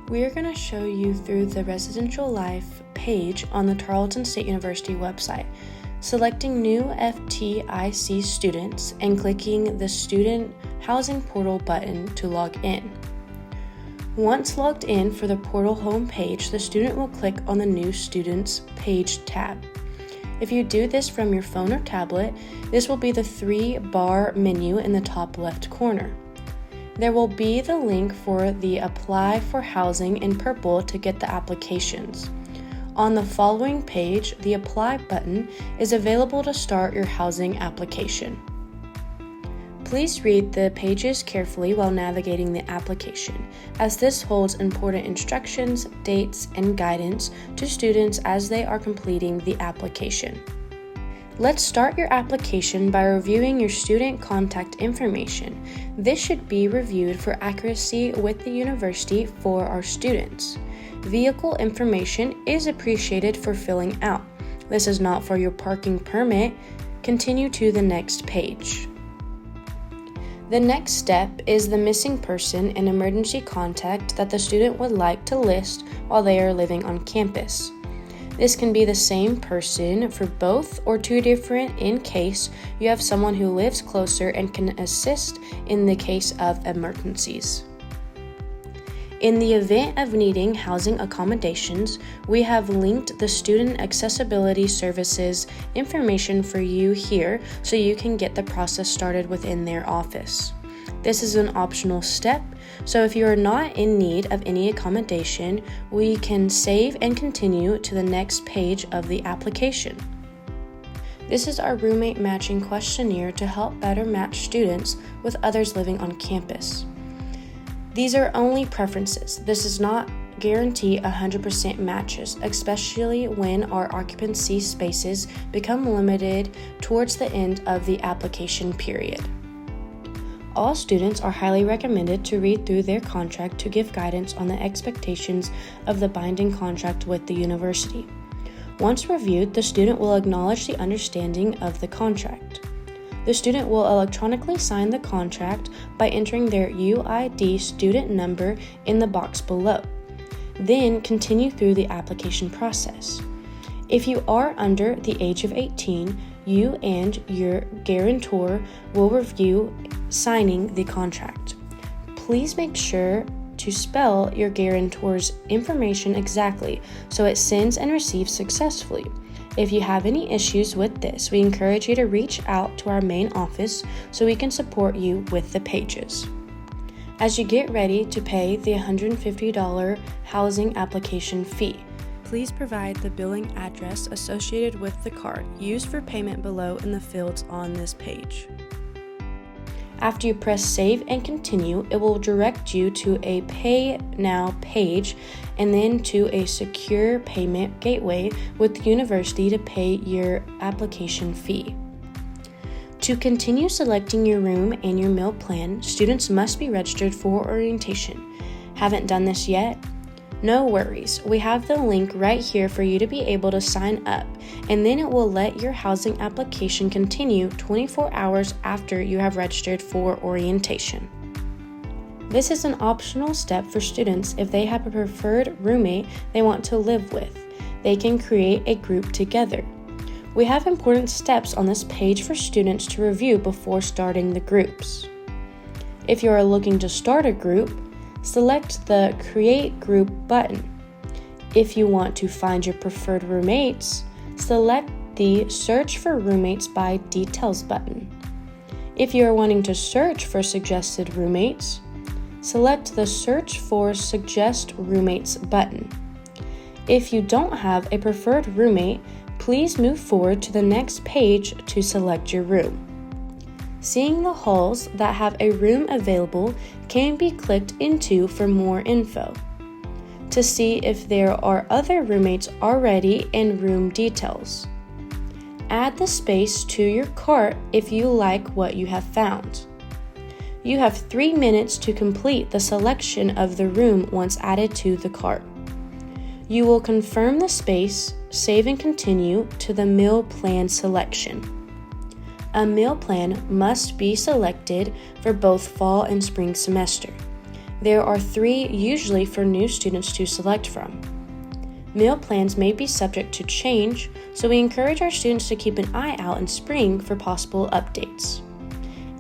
We are going to show you through the Residential Life page on the Tarleton State University website, selecting new FTIC students and clicking the Student Housing Portal button to log in. Once logged in for the portal home page, the student will click on the New Students Page tab. If you do this from your phone or tablet, this will be the 3-bar menu in the top left corner. There will be the link for the Apply for Housing in purple to get the applications. On the following page, the Apply button is available to start your housing application. Please read the pages carefully while navigating the application, as this holds important instructions, dates, and guidance to students as they are completing the application. Let's start your application by reviewing your student contact information. This should be reviewed for accuracy with the university for our students. Vehicle information is appreciated for filling out. This is not for your parking permit. Continue to the next page. The next step is the missing person and emergency contact that the student would like to list while they are living on campus. This can be the same person for both or two different in case you have someone who lives closer and can assist in the case of emergencies. In the event of needing housing accommodations, we have linked the Student Accessibility Services information for you here so you can get the process started within their office. This is an optional step, so if you are not in need of any accommodation, we can save and continue to the next page of the application. This is our roommate matching questionnaire to help better match students with others living on campus. These are only preferences. This does not guarantee 100% matches, especially when our occupancy spaces become limited towards the end of the application period. All students are highly recommended to read through their contract to give guidance on the expectations of the binding contract with the university. Once reviewed, the student will acknowledge the understanding of the contract. The student will electronically sign the contract by entering their UID student number in the box below. Then continue through the application process. If you are under the age of 18, you and your guarantor will review signing the contract. Please make sure to spell your guarantor's information exactly so it sends and receives successfully. If you have any issues with this, we encourage you to reach out to our main office so we can support you with the pages. As you get ready to pay the $150 housing application fee, please provide the billing address associated with the card used for payment below in the fields on this page. After you press Save and Continue, it will direct you to a Pay Now page and then to a secure payment gateway with the university to pay your application fee. To continue selecting your room and your meal plan, students must be registered for orientation. Haven't done this yet? No worries, we have the link right here for you to be able to sign up, and then it will let your housing application continue 24 hours after you have registered for orientation. This is an optional step for students if they have a preferred roommate they want to live with. They can create a group together. We have important steps on this page for students to review before starting the groups. If you are looking to start a group, select the Create Group button. If you want to find your preferred roommates, select the Search for Roommates by Details button. If you are wanting to search for suggested roommates, select the Search for Suggest Roommates button. If you don't have a preferred roommate, please move forward to the next page to select your room. Seeing the halls that have a room available can be clicked into for more info. To see if there are other roommates already and room details. Add the space to your cart if you like what you have found. You have 3 minutes to complete the selection of the room once added to the cart. You will confirm the space, save and continue to the meal plan selection. A meal plan must be selected for both fall and spring semester. There are 3 usually for new students to select from. Meal plans may be subject to change, so we encourage our students to keep an eye out in spring for possible updates.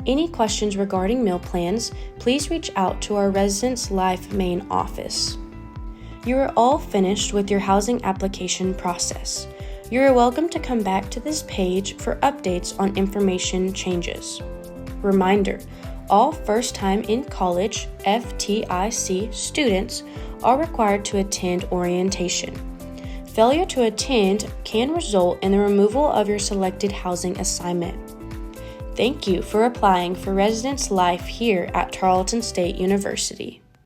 Any questions regarding meal plans, please reach out to our Residence Life main office. You are all finished with your housing application process. You are welcome to come back to this page for updates on information changes. Reminder, all first-time in college FTIC students are required to attend orientation. Failure to attend can result in the removal of your selected housing assignment. Thank you for applying for Residence Life here at Tarleton State University.